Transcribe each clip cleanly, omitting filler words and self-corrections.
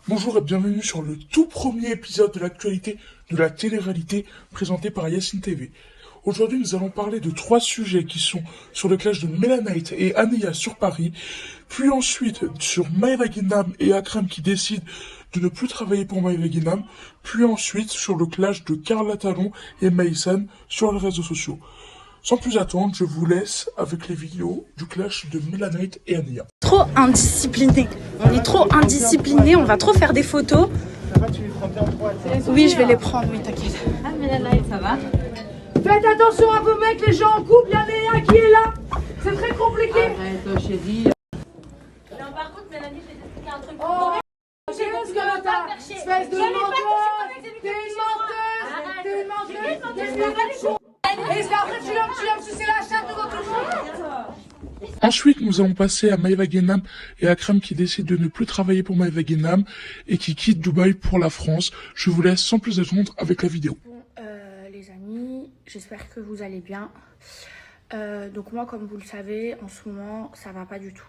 Bonjour et bienvenue sur le tout premier épisode de l'actualité de la télé-réalité présenté par Yacine TV. Aujourd'hui, nous allons parler de 3 sujets qui sont sur le clash de Melanite et Anéa sur Paris, puis ensuite sur Maëva Guénam et Akram qui décident de ne plus travailler pour Maëva Guénam, puis ensuite sur le clash de Carla Talon et Maïsan sur les réseaux sociaux. Sans plus attendre, je vous laisse avec les vidéos du clash de Melanite et Anéa. Trop indiscipliné. On est trop indiscipliné, on va trop faire des photos. Oui, je vais les prendre, oui, t'inquiète. Ah, Melanite, ça va? Faites attention à vos mecs, les gens en couple, il y en a un qui est là. C'est très compliqué. Arrête, chérie. Non, par contre, Mélanie, je vais t'expliquer un truc. Oh, c'est ce que t'as. Espèce de menteuse. T'es une menteuse. T'es une menteuse. Et après, tu vas me sucer la chatte devant tout le monde. Ensuite, nous allons passer à Maëva Guénam et Akram qui décident de ne plus travailler pour Maëva Guénam et qui quittent Dubaï pour la France. Je vous laisse sans plus attendre avec la vidéo. Bon, les amis, j'espère que vous allez bien. Donc moi, comme vous le savez, en ce moment, ça va pas du tout.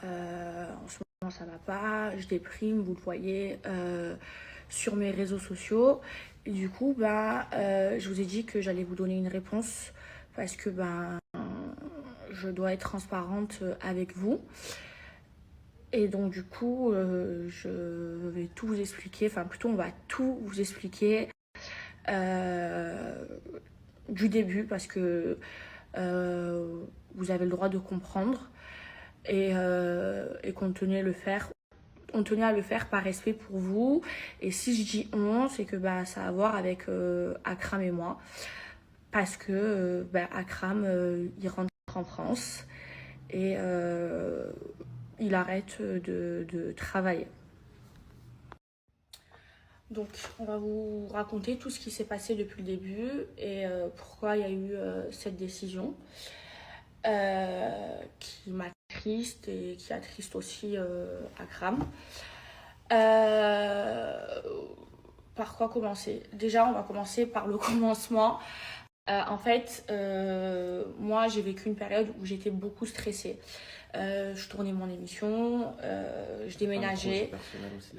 En ce moment, ça va pas. Je déprime, vous le voyez, sur mes réseaux sociaux. Et du coup, je vous ai dit que j'allais vous donner une réponse parce que je dois être transparente avec vous. Et donc du coup, je vais tout vous expliquer, enfin plutôt on va tout vous expliquer du début parce que vous avez le droit de comprendre et qu'on tenait à le faire par respect pour vous. Et si je dis on, c'est que ça a à voir avec Akram et moi. Parce que Akram, il rentre en France et il arrête de travailler. Donc, on va vous raconter tout ce qui s'est passé depuis le début et pourquoi il y a eu cette décision qui m'attriste et qui attriste aussi Akram. Par quoi commencer? Déjà, on va commencer par le commencement. En fait, moi, j'ai vécu une période où j'étais beaucoup stressée. Je tournais mon émission, je déménageais,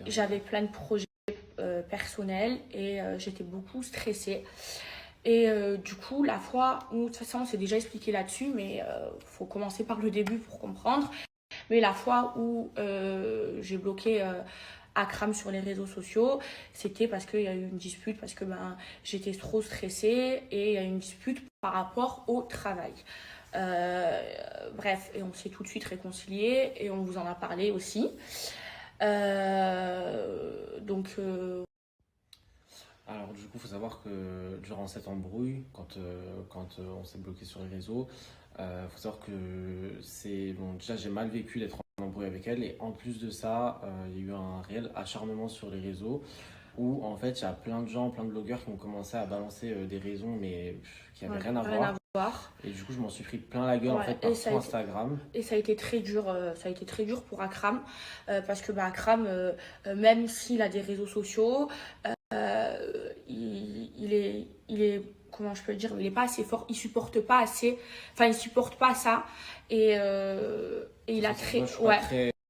j'avais plein de projets personnels et j'étais beaucoup stressée. Et du coup, la fois où, de toute façon, on s'est déjà expliqué là-dessus, mais faut commencer par le début pour comprendre. Mais la fois où j'ai bloqué Akram sur les réseaux sociaux, c'était parce qu'il y a eu une dispute, parce que j'étais trop stressée et il y a eu une dispute par rapport au travail. Bref, et on s'est tout de suite réconciliés et on vous en a parlé aussi. Alors du coup, il faut savoir que durant cette embrouille, quand on s'est bloqué sur les réseaux, faut savoir que déjà j'ai mal vécu d'être en embrouille avec elle et en plus de ça, il y a eu un réel acharnement sur les réseaux où en fait il y a plein de gens, plein de blogueurs qui ont commencé à balancer des raisons mais qui n'avaient rien à voir. Et du coup, je m'en suis pris plein la gueule en fait par son Instagram. Et ça a été très dur, pour Akram parce que Akram, même s'il a des réseaux sociaux, il est comment je peux le dire, il est pas assez fort, il supporte pas ça et il a très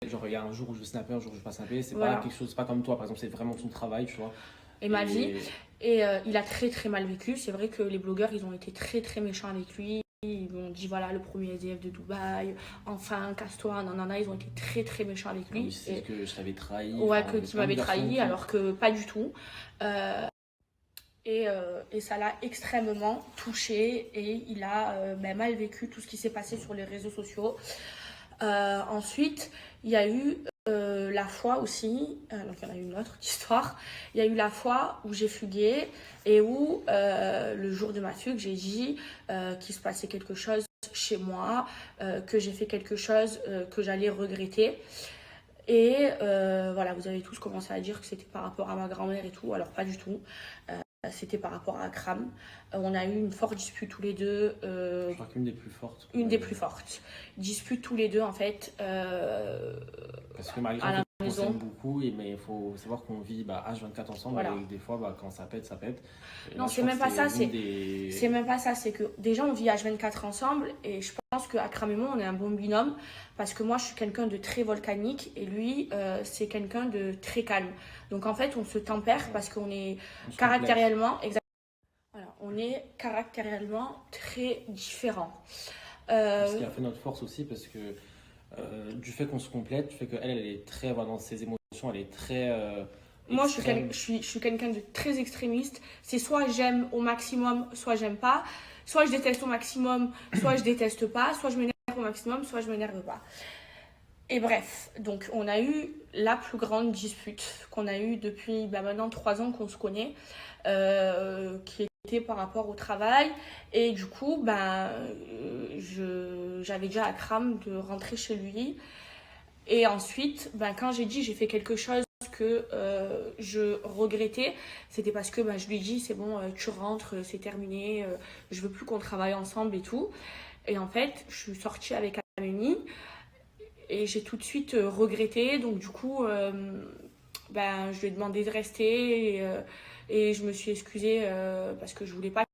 genre il y a un jour où je vais snapper, un jour où je vais pas snapper, c'est pas quelque chose, c'est pas comme toi par exemple, c'est vraiment son travail, tu vois. Et ma vie et il a très très mal vécu. C'est vrai que les blogueurs ils ont été très très méchants avec lui. Ils m'ont dit voilà, le premier SDF de Dubaï, enfin casse-toi, nanana, ils ont été très très méchants avec lui. C'est que je t'avais trahi. Ouais, que tu m'avais trahi alors que pas du tout. Et ça l'a extrêmement touché et il a mal vécu tout ce qui s'est passé sur les réseaux sociaux. Ensuite, il y a eu la fois aussi, donc il y en a eu une autre histoire, il y a eu la fois où j'ai fugué et où le jour de ma fugue, j'ai dit qu'il se passait quelque chose chez moi, que j'ai fait quelque chose que j'allais regretter. Et voilà, vous avez tous commencé à dire que c'était par rapport à ma grand-mère et tout, alors pas du tout. C'était par rapport à Akram. On a eu une forte dispute tous les deux. Je crois qu'une des plus fortes. Une des plus fortes. Dispute tous les deux en fait. Parce que malgré maison. s'aime beaucoup, mais il faut savoir qu'on vit H24 ensemble, Voilà. et des fois, quand ça pète, ça pète. Et Non, là, je c'est crois même que pas ça, l'une des- c'est même pas ça, c'est que déjà on vit H24 ensemble et je pense que Akram et moi on est un bon binôme parce que moi je suis quelqu'un de très volcanique et lui c'est quelqu'un de très calme. Donc en fait on se tempère parce qu'on est on se caractériellement, voilà, on est caractériellement très différents. Ce qui a fait notre force aussi, parce que du fait qu'on se complète, du fait qu'elle, elle est très, voilà, dans ses émotions, elle est très Moi, extrême. je suis quelqu'un de très extrémiste. C'est soit j'aime au maximum, soit j'aime pas. Soit je déteste au maximum, soit je déteste pas. Soit je m'énerve au maximum, soit je m'énerve pas. Et bref, donc on a eu la plus grande dispute qu'on a eue depuis maintenant 3 ans qu'on se connaît, qui était par rapport au travail. Et du coup, j'avais déjà à Akram de rentrer chez lui. Et ensuite, quand j'ai fait quelque chose que je regrettais, c'était parce que je lui ai dit c'est bon, tu rentres, c'est terminé, je veux plus qu'on travaille ensemble et tout. Et en fait, je suis sortie avec Amélie et j'ai tout de suite regretté. Donc du coup, je lui ai demandé de rester et je me suis excusée parce que je voulais pas.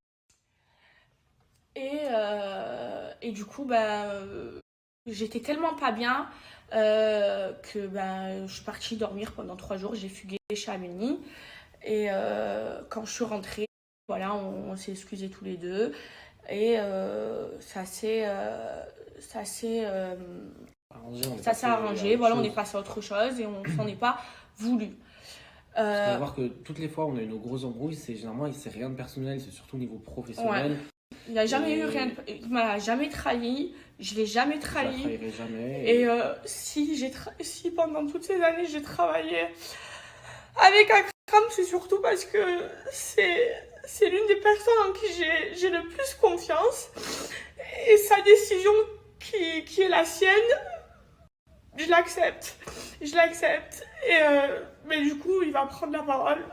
Et du coup, j'étais tellement pas bien que je suis partie dormir pendant 3 jours. J'ai fugué chez Amélie. Et quand je suis rentrée, voilà, on s'est excusés tous les deux. Et ça s'est arrangé. Voilà, on est passé à autre chose et on s'en est pas voulu. Il faut savoir que toutes les fois où on a eu nos grosses embrouilles, généralement c'est rien de personnel, c'est surtout au niveau professionnel. Ouais. Il n'a jamais eu rien. Il m'a jamais trahi. Je l'ai jamais trahi. Je la trahirai jamais. Et si pendant toutes ces années j'ai travaillé avec Akram, c'est surtout parce que c'est l'une des personnes en qui j'ai le plus confiance. Et sa décision qui est la sienne, je l'accepte. Je l'accepte. Et mais du coup, il va prendre la parole.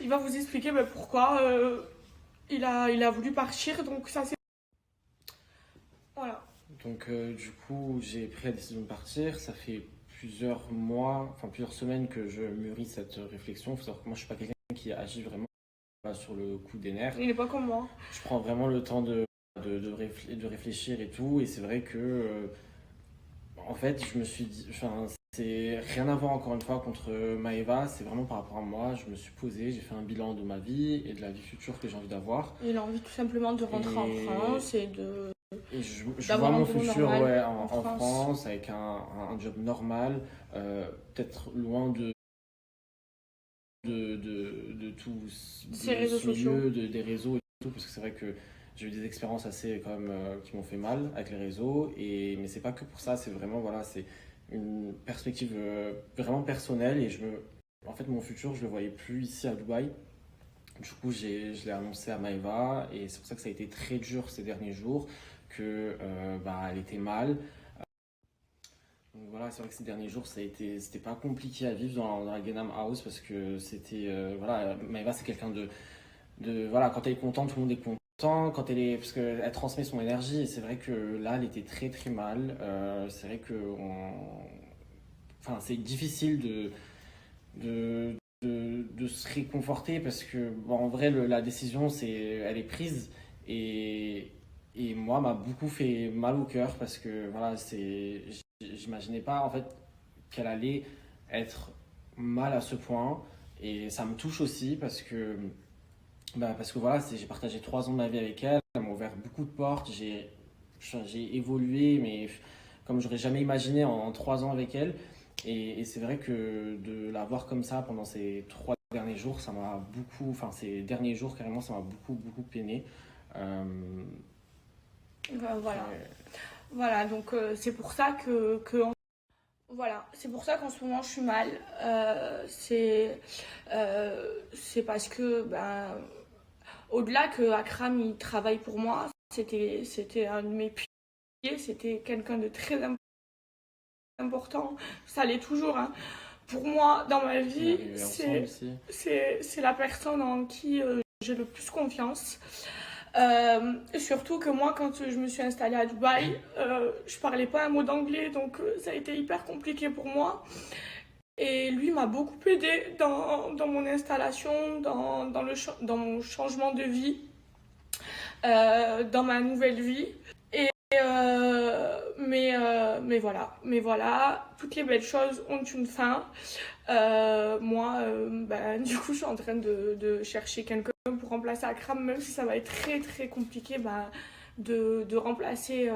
Il va vous expliquer pourquoi il a voulu partir. Donc ça c'est... Voilà. Donc du coup, j'ai pris la décision de partir. Ça fait plusieurs mois, enfin plusieurs semaines que je mûris cette réflexion. Il faut savoir que moi, je suis pas quelqu'un qui agit vraiment sur le coup des nerfs. Il n'est pas comme moi. Je prends vraiment le temps de réfléchir et tout. Et c'est vrai que, en fait, je me suis dit, c'est rien à voir encore une fois contre Maëva. C'est vraiment par rapport à moi. Je me suis posé, j'ai fait un bilan de ma vie et de la vie future que j'ai envie d'avoir. Il a envie tout simplement de rentrer en France et de... Et je vois mon futur en France avec un job normal, peut-être loin de tous ces réseaux sociaux, des réseaux et tout, parce que c'est vrai que j'ai eu des expériences assez quand même qui m'ont fait mal avec les réseaux, mais c'est pas que pour ça, c'est vraiment voilà, c'est une perspective vraiment personnelle et en fait mon futur je le voyais plus ici à Dubaï. Du coup je l'ai annoncé à Maëva et c'est pour ça que ça a été très dur ces derniers jours, que elle était mal. Donc voilà, c'est vrai que ces derniers jours, c'était pas compliqué à vivre dans la Gangnam House parce que c'était, voilà, Maëva c'est quelqu'un voilà, quand elle est contente, tout le monde est content, parce qu'elle transmet son énergie et c'est vrai que là, elle était très très mal. C'est vrai que, c'est difficile de se réconforter parce que, en vrai, la décision, elle est prise et moi, m'a beaucoup fait mal au cœur parce que, voilà, j'imaginais pas en fait qu'elle allait être mal à ce point et ça me touche aussi parce que voilà, j'ai partagé 3 ans de ma vie avec elle, elle m'a ouvert beaucoup de portes, j'ai évolué mais comme j'aurais jamais imaginé en 3 ans avec elle et c'est vrai que de la voir comme ça pendant ces 3 derniers jours, ça m'a beaucoup, ces derniers jours carrément, ça m'a beaucoup peiné. Voilà. Voilà, donc c'est pour ça voilà, c'est pour ça qu'en ce moment je suis mal. C'est parce que au-delà que Akram il travaille pour moi, c'était un de mes piliers, c'était quelqu'un de très important. Ça l'est toujours, hein. Pour moi, dans ma vie, c'est la personne en qui j'ai le plus confiance. Surtout que moi, quand je me suis installée à Dubaï, je parlais pas un mot d'anglais, donc ça a été hyper compliqué pour moi. Et lui m'a beaucoup aidé dans mon installation, dans mon changement de vie, dans ma nouvelle vie. Mais voilà, toutes les belles choses ont une fin. Du coup, je suis en train de chercher quelqu'un pour remplacer Akram, même si ça va être très très compliqué de remplacer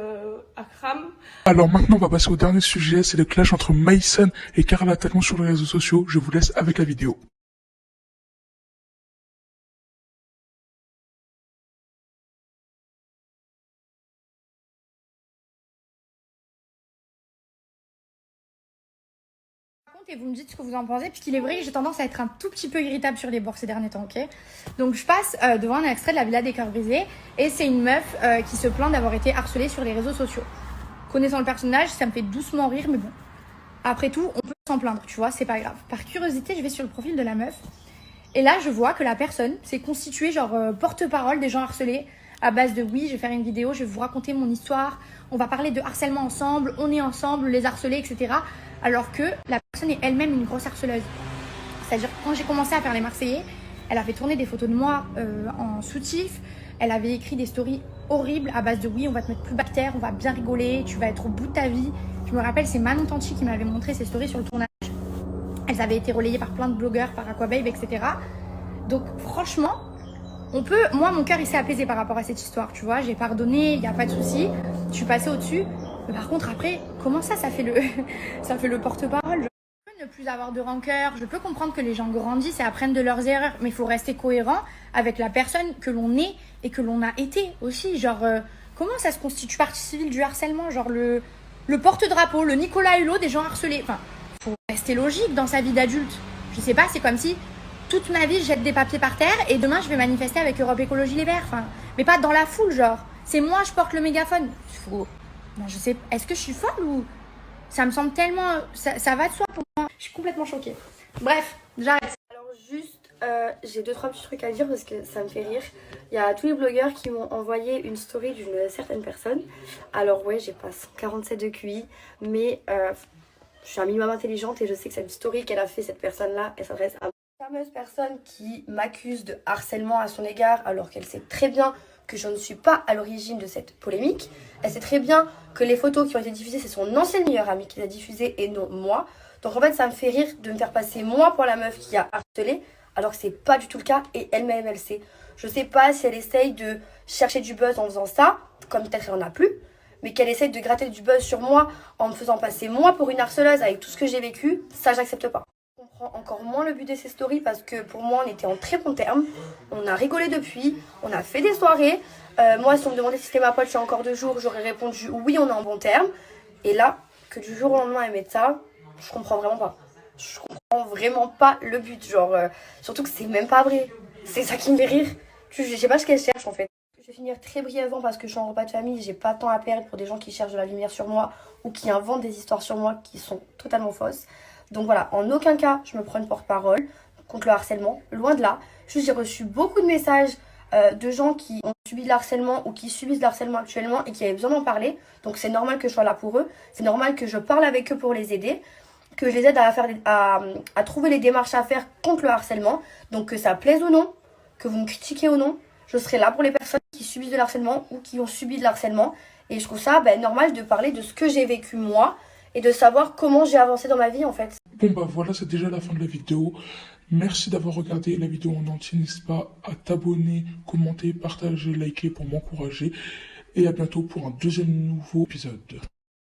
Akram. Alors maintenant, on va passer au dernier sujet, c'est le clash entre Maïsan et Carla Talon sur les réseaux sociaux. Je vous laisse avec la vidéo. Et vous me dites ce que vous en pensez, puisqu'il est vrai que j'ai tendance à être un tout petit peu irritable sur les bords ces derniers temps, ok? Donc je passe devant un extrait de la Villa des Cœurs Brisés, et c'est une meuf qui se plaint d'avoir été harcelée sur les réseaux sociaux. Connaissant le personnage, ça me fait doucement rire, mais bon. Après tout, on peut s'en plaindre, tu vois, c'est pas grave. Par curiosité, je vais sur le profil de la meuf, et là je vois que la personne s'est constituée genre porte-parole des gens harcelés, à base de oui, je vais faire une vidéo, je vais vous raconter mon histoire, on va parler de harcèlement ensemble, on est ensemble, les harcelés, etc. Alors que la personne est elle-même une grosse harceleuse. C'est-à-dire que quand j'ai commencé à faire les Marseillais, elle avait tourné des photos de moi en soutif, elle avait écrit des stories horribles à base de oui, on va te mettre plus bactère, on va bien rigoler, tu vas être au bout de ta vie. Je me rappelle, c'est Manon Tanti qui m'avait montré ces stories sur le tournage. Elles avaient été relayées par plein de blogueurs, par Aquababe, etc. Donc franchement, moi mon cœur il s'est apaisé par rapport à cette histoire, tu vois, j'ai pardonné, il n'y a pas de souci, je suis passée au-dessus. Mais par contre après, comment ça fait le porte-parole? Je peux ne plus avoir de rancœur, je peux comprendre que les gens grandissent et apprennent de leurs erreurs, mais il faut rester cohérent avec la personne que l'on est et que l'on a été aussi. Genre, comment ça se constitue partie civile du harcèlement? Genre le porte-drapeau, le Nicolas Hulot des gens harcelés. Enfin, faut rester logique dans sa vie d'adulte. Je sais pas, c'est comme si toute ma vie je jette des papiers par terre et demain je vais manifester avec Europe Écologie Les Verts. Enfin, mais pas dans la foule, genre. C'est moi, je porte le mégaphone. Non, je sais, est-ce que je suis folle ou ça me semble tellement, ça va de soi pour moi. Je suis complètement choquée. Bref, j'arrête. Alors juste, j'ai 2-3 petits trucs à dire parce que ça me fait rire. Il y a tous les blogueurs qui m'ont envoyé une story d'une certaine personne. Alors ouais, j'ai pas 147 de QI, mais je suis un minimum intelligente et je sais que cette story qu'elle a fait, cette personne-là, elle s'adresse à une fameuse personne qui m'accuse de harcèlement à son égard alors qu'elle sait très bien que je ne suis pas à l'origine de cette polémique. Elle sait très bien que les photos qui ont été diffusées, c'est son ancienne meilleure amie qui les a diffusées et non moi. Donc en fait, ça me fait rire de me faire passer moi pour la meuf qui a harcelé, alors que c'est pas du tout le cas et elle-même elle sait. Je sais pas si elle essaye de chercher du buzz en faisant ça, comme peut-être elle en a plus, mais qu'elle essaye de gratter du buzz sur moi en me faisant passer moi pour une harceleuse avec tout ce que j'ai vécu, ça j'accepte pas. Je comprends encore moins le but de ces stories parce que pour moi on était en très bon terme, on a rigolé depuis, on a fait des soirées. Moi si on me demandait si c'était ma pote il y a encore 2 jours, j'aurais répondu oui, on est en bon terme. Et là, que du jour au lendemain elle mette ça, je comprends vraiment pas. Je comprends vraiment pas le but, genre surtout que c'est même pas vrai. C'est ça qui me fait rire. Je sais pas ce qu'elle cherche en fait. Je vais finir très brièvement parce que je suis en repas de famille, j'ai pas de temps à perdre pour des gens qui cherchent de la lumière sur moi ou qui inventent des histoires sur moi qui sont totalement fausses. Donc voilà, en aucun cas je me prends une porte-parole contre le harcèlement, loin de là. Juste j'ai reçu beaucoup de messages de gens qui ont subi de harcèlement ou qui subissent de harcèlement actuellement et qui avaient besoin d'en parler. Donc c'est normal que je sois là pour eux, c'est normal que je parle avec eux pour les aider, que je les aide à trouver les démarches à faire contre le harcèlement. Donc que ça plaise ou non, que vous me critiquez ou non, je serai là pour les personnes qui subissent de harcèlement ou qui ont subi de harcèlement. Et je trouve ça normal de parler de ce que j'ai vécu moi et de savoir comment j'ai avancé dans ma vie en fait. Bon bah voilà, c'est déjà la fin de la vidéo. Merci d'avoir regardé la vidéo en entier. N'hésite pas à t'abonner, commenter, partager, liker pour m'encourager. Et à bientôt pour un deuxième nouveau épisode.